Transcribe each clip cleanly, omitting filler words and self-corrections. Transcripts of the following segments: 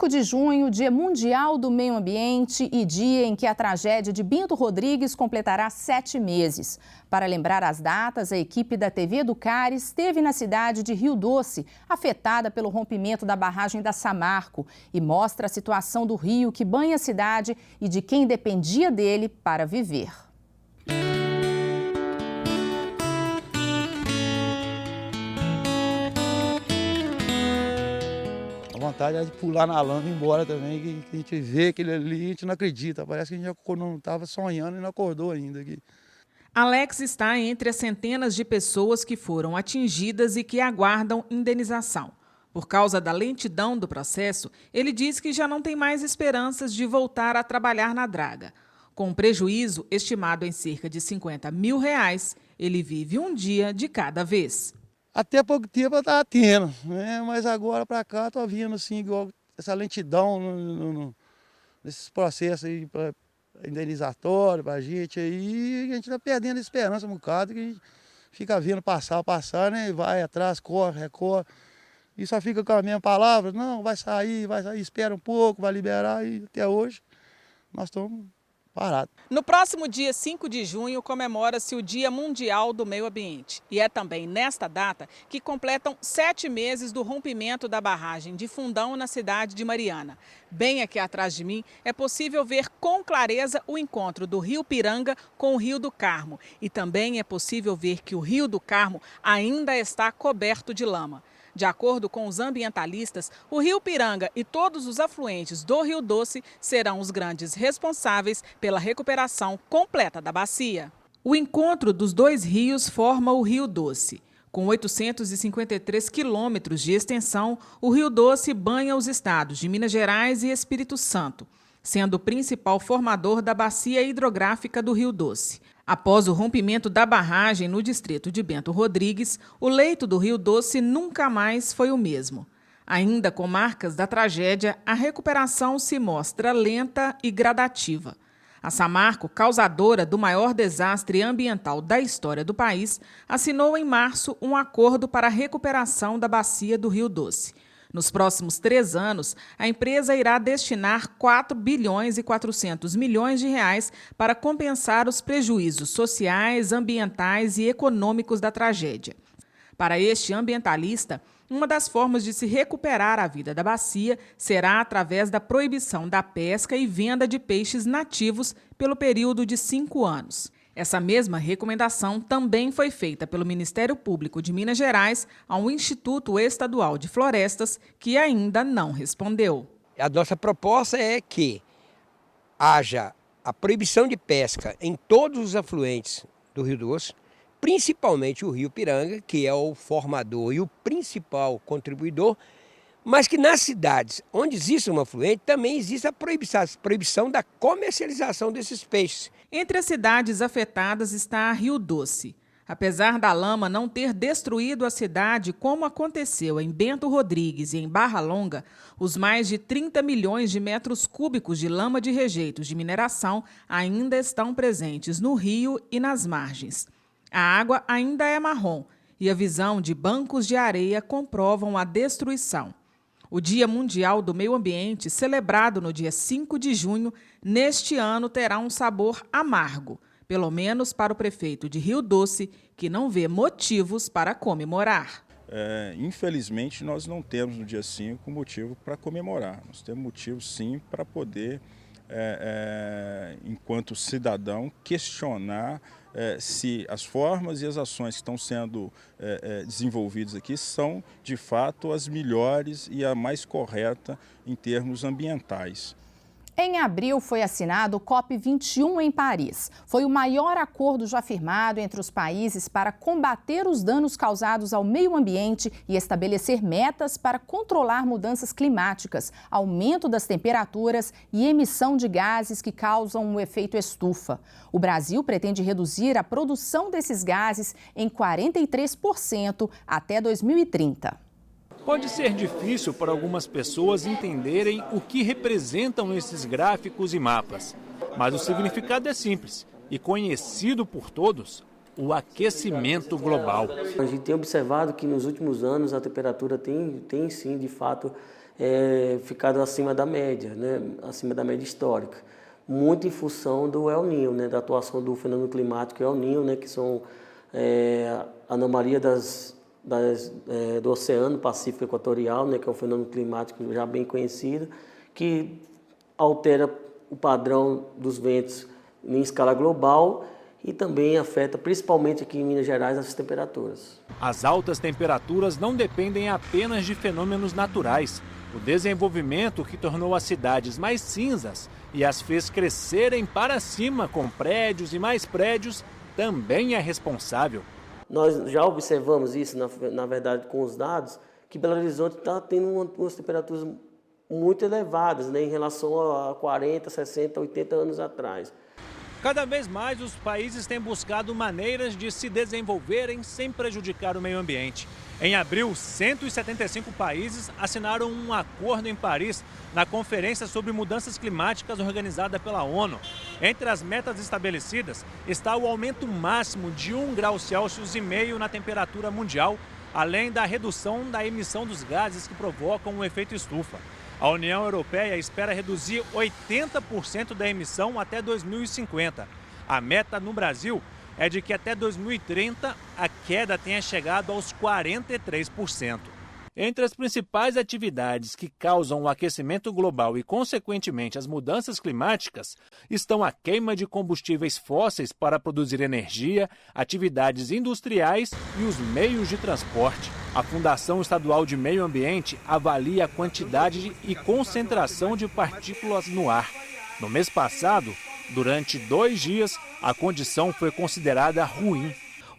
5 de junho, Dia Mundial do Meio Ambiente e dia em que a tragédia de Bento Rodrigues completará 7 meses. Para lembrar as datas, a equipe da TV Educar esteve na cidade de Rio Doce, afetada pelo rompimento da barragem da Samarco, e mostra a situação do rio que banha a cidade e de quem dependia dele para viver. A vontade é de pular na lama e ir embora também, que a gente vê aquele ali, a gente não acredita. Parece que a gente já não estava sonhando e não acordou ainda aqui. Alex está entre as centenas de pessoas que foram atingidas e que aguardam indenização. Por causa da lentidão do processo, ele diz que já não tem mais esperanças de voltar a trabalhar na draga. Com um prejuízo estimado em cerca de R$50 mil, ele vive um dia de cada vez. Até pouco tempo eu estava tendo, né? Mas agora para cá estou vindo assim, igual essa lentidão nesses processos aí indenizatório para a gente aí, a gente está perdendo a esperança um bocado, que a gente fica vendo passar, né? Vai atrás, corre, recorre, e só fica com a mesma palavra, não, vai sair, espera um pouco, vai liberar, e até hoje nós estamos parados. No próximo dia 5 de junho comemora-se o Dia Mundial do Meio Ambiente. E é também nesta data que completam 7 meses do rompimento da barragem de Fundão na cidade de Mariana. Bem aqui atrás de mim é possível ver com clareza o encontro do Rio Piranga com o Rio do Carmo. E também é possível ver que o Rio do Carmo ainda está coberto de lama. De acordo com os ambientalistas, o Rio Piranga e todos os afluentes do Rio Doce serão os grandes responsáveis pela recuperação completa da bacia. O encontro dos dois rios forma o Rio Doce. Com 853 quilômetros de extensão, o Rio Doce banha os estados de Minas Gerais e Espírito Santo, sendo o principal formador da bacia hidrográfica do Rio Doce. Após o rompimento da barragem no distrito de Bento Rodrigues, o leito do Rio Doce nunca mais foi o mesmo. Ainda com marcas da tragédia, a recuperação se mostra lenta e gradativa. A Samarco, causadora do maior desastre ambiental da história do país, assinou em março um acordo para a recuperação da bacia do Rio Doce. Nos próximos 3 anos, a empresa irá destinar R$4 bilhões e 400 milhões para compensar os prejuízos sociais, ambientais e econômicos da tragédia. Para este ambientalista, uma das formas de se recuperar a vida da bacia será através da proibição da pesca e venda de peixes nativos pelo período de 5 anos. Essa mesma recomendação também foi feita pelo Ministério Público de Minas Gerais ao Instituto Estadual de Florestas, que ainda não respondeu. A nossa proposta é que haja a proibição de pesca em todos os afluentes do Rio Doce, principalmente o Rio Piranga, que é o formador e o principal contribuidor, mas que nas cidades onde existe um afluente também existe a proibição da comercialização desses peixes. Entre as cidades afetadas está Rio Doce. Apesar da lama não ter destruído a cidade como aconteceu em Bento Rodrigues e em Barra Longa, os mais de 30 milhões de metros cúbicos de lama de rejeitos de mineração ainda estão presentes no rio e nas margens. A água ainda é marrom e a visão de bancos de areia comprovam a destruição. O Dia Mundial do Meio Ambiente, celebrado no dia 5 de junho, neste ano terá um sabor amargo, pelo menos para o prefeito de Rio Doce, que não vê motivos para comemorar. Infelizmente, nós não temos no dia 5 motivo para comemorar. Nós temos motivo, sim, para poder, enquanto cidadão, questionar se as formas e as ações que estão sendo desenvolvidas aqui são, de fato, as melhores e a mais correta em termos ambientais. Em abril foi assinado o COP21 em Paris. Foi o maior acordo já firmado entre os países para combater os danos causados ao meio ambiente e estabelecer metas para controlar mudanças climáticas, aumento das temperaturas e emissão de gases que causam o efeito estufa. O Brasil pretende reduzir a produção desses gases em 43% até 2030. Pode ser difícil para algumas pessoas entenderem o que representam esses gráficos e mapas. Mas o significado é simples e conhecido por todos: o aquecimento global. A gente tem observado que nos últimos anos a temperatura tem sim, de fato, ficado acima da média, né? Acima da média histórica. Muito em função do El Niño, né? Da atuação do fenômeno climático El Niño, né? Que são anomalia do Oceano Pacífico Equatorial, né? Que é um fenômeno climático já bem conhecido, que altera o padrão dos ventos em escala global e também afeta, principalmente aqui em Minas Gerais, as temperaturas. As altas temperaturas não dependem apenas de fenômenos naturais. O desenvolvimento que tornou as cidades mais cinzas e as fez crescerem para cima com prédios e mais prédios também é responsável. Nós já observamos isso, na verdade, com os dados, que Belo Horizonte está tendo umas temperaturas muito elevadas, né, em relação a 40, 60, 80 anos atrás. Cada vez mais os países têm buscado maneiras de se desenvolverem sem prejudicar o meio ambiente. Em abril, 175 países assinaram um acordo em Paris na Conferência sobre Mudanças Climáticas organizada pela ONU. Entre as metas estabelecidas está o aumento máximo de 1,5 graus Celsius na temperatura mundial, além da redução da emissão dos gases que provocam o efeito estufa. A União Europeia espera reduzir 80% da emissão até 2050. A meta no Brasil é de que até 2030 a queda tenha chegado aos 43%. Entre as principais atividades que causam o aquecimento global e, consequentemente, as mudanças climáticas, estão a queima de combustíveis fósseis para produzir energia, atividades industriais e os meios de transporte. A Fundação Estadual de Meio Ambiente avalia a quantidade e concentração de partículas no ar. No mês passado, durante 2 dias, a condição foi considerada ruim.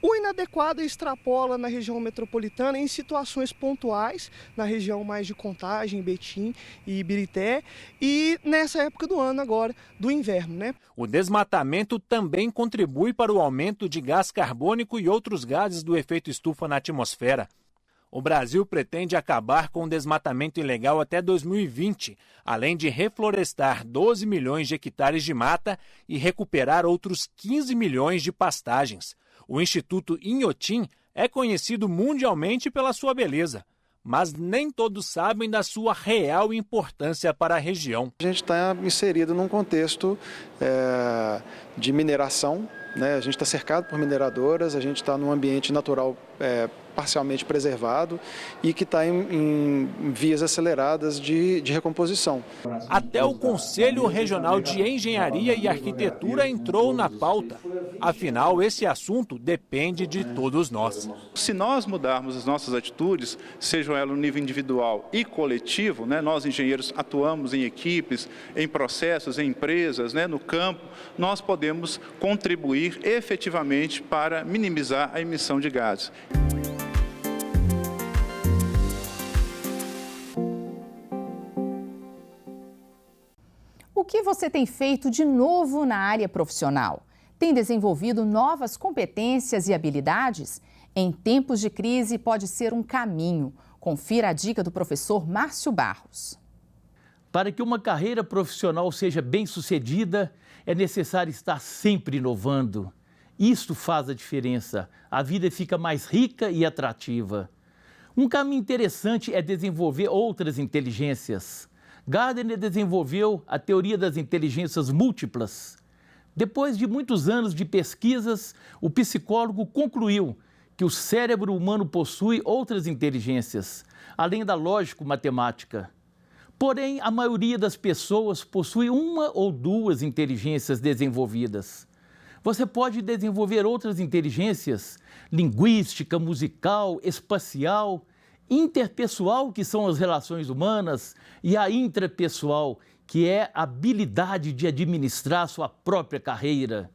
O inadequado extrapola na região metropolitana em situações pontuais, na região mais de Contagem, Betim e Ibirité, e nessa época do ano agora, do inverno, né? O desmatamento também contribui para o aumento de gás carbônico e outros gases do efeito estufa na atmosfera. O Brasil pretende acabar com o desmatamento ilegal até 2020, além de reflorestar 12 milhões de hectares de mata e recuperar outros 15 milhões de pastagens. O Instituto Inhotim é conhecido mundialmente pela sua beleza, mas nem todos sabem da sua real importância para a região. A gente está inserido num contexto de mineração, né? A gente está cercado por mineradoras, a gente está num ambiente natural parcialmente preservado e que está em vias aceleradas de recomposição. Até o Conselho Regional de Engenharia e Arquitetura entrou na pauta. Afinal, esse assunto depende de todos nós. Se nós mudarmos as nossas atitudes, sejam elas no nível individual e coletivo, né, nós engenheiros atuamos em equipes, em processos, em empresas, né, no campo, nós podemos contribuir efetivamente para minimizar a emissão de gases. O que você tem feito de novo na área profissional? Tem desenvolvido novas competências e habilidades? Em tempos de crise, pode ser um caminho. Confira a dica do professor Márcio Barros. Para que uma carreira profissional seja bem-sucedida, é necessário estar sempre inovando. Isso faz a diferença. A vida fica mais rica e atrativa. Um caminho interessante é desenvolver outras inteligências. Gardner desenvolveu a teoria das inteligências múltiplas. Depois de muitos anos de pesquisas, o psicólogo concluiu que o cérebro humano possui outras inteligências, além da lógico-matemática. Porém, a maioria das pessoas possui uma ou duas inteligências desenvolvidas. Você pode desenvolver outras inteligências, linguística, musical, espacial, interpessoal, que são as relações humanas, e a intrapessoal, que é a habilidade de administrar sua própria carreira.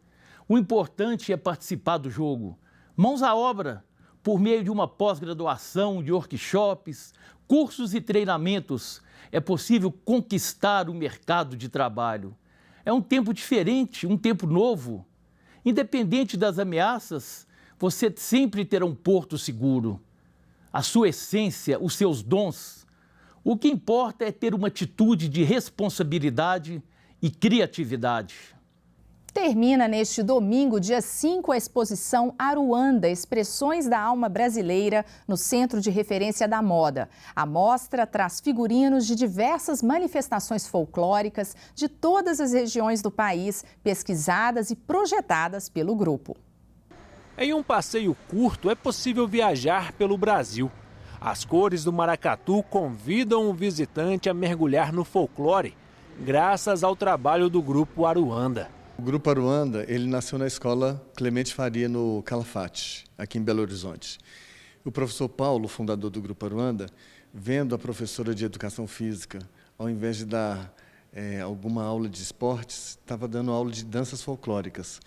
O importante é participar do jogo. Mãos à obra, por meio de uma pós-graduação, de workshops, cursos e treinamentos, é possível conquistar o mercado de trabalho. É um tempo diferente, um tempo novo. Independente das ameaças, você sempre terá um porto seguro. A sua essência, os seus dons. O que importa é ter uma atitude de responsabilidade e criatividade. Termina neste domingo, dia 5, a exposição Aruanda, Expressões da Alma Brasileira, no Centro de Referência da Moda. A mostra traz figurinos de diversas manifestações folclóricas de todas as regiões do país, pesquisadas e projetadas pelo grupo. Em um passeio curto, é possível viajar pelo Brasil. As cores do maracatu convidam o visitante a mergulhar no folclore, graças ao trabalho do Grupo Aruanda. O Grupo Aruanda, ele nasceu na escola Clemente Faria, no Calafate, aqui em Belo Horizonte. O professor Paulo, fundador do Grupo Aruanda, vendo a professora de educação física, ao invés de dar alguma aula de esportes, estava dando aula de danças folclóricas.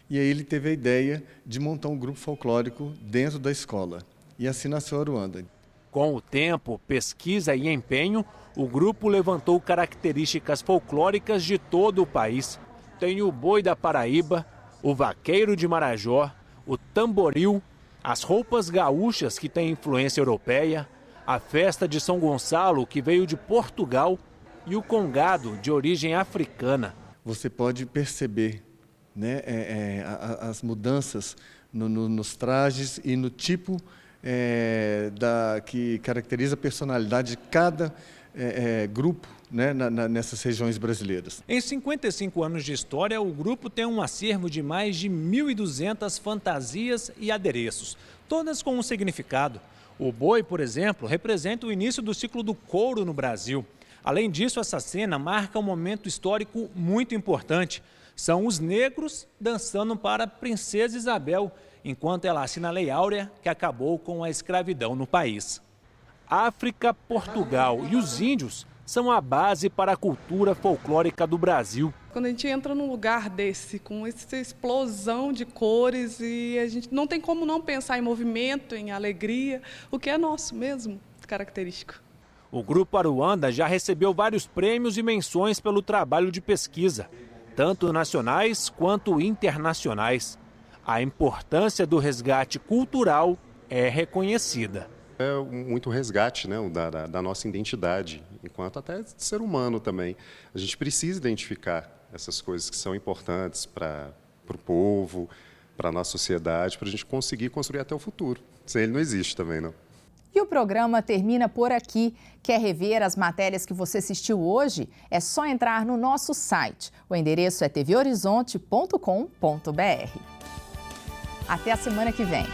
E aí ele teve a ideia de montar um grupo folclórico dentro da escola. E assim nasceu a Aruanda. Com o tempo, pesquisa e empenho, o grupo levantou características folclóricas de todo o país. Tem o boi da Paraíba, o vaqueiro de Marajó, o tamboril, as roupas gaúchas que têm influência europeia, a festa de São Gonçalo, que veio de Portugal, e o congado, de origem africana. Você pode perceber, né, as mudanças nos trajes e no tipo que caracteriza a personalidade de cada grupo, né, nessas regiões brasileiras. Em 55 anos de história, o grupo tem um acervo de mais de 1.200 fantasias e adereços, todas com um significado. O boi, por exemplo, representa o início do ciclo do couro no Brasil. Além disso, essa cena marca um momento histórico muito importante. São os negros dançando para a Princesa Isabel, enquanto ela assina a Lei Áurea, que acabou com a escravidão no país. África, Portugal e os índios são a base para a cultura folclórica do Brasil. Quando a gente entra num lugar desse, com essa explosão de cores, e a gente não tem como não pensar em movimento, em alegria, o que é nosso mesmo, característico. O Grupo Aruanda já recebeu vários prêmios e menções pelo trabalho de pesquisa, tanto nacionais quanto internacionais. A importância do resgate cultural é reconhecida. É muito resgate, né, da nossa identidade, enquanto até ser humano também. A gente precisa identificar essas coisas que são importantes para o povo, para a nossa sociedade, para a gente conseguir construir até o futuro. Sem ele não existe também, não. E o programa termina por aqui. Quer rever as matérias que você assistiu hoje? É só entrar no nosso site. O endereço é tvhorizonte.com.br. Até a semana que vem.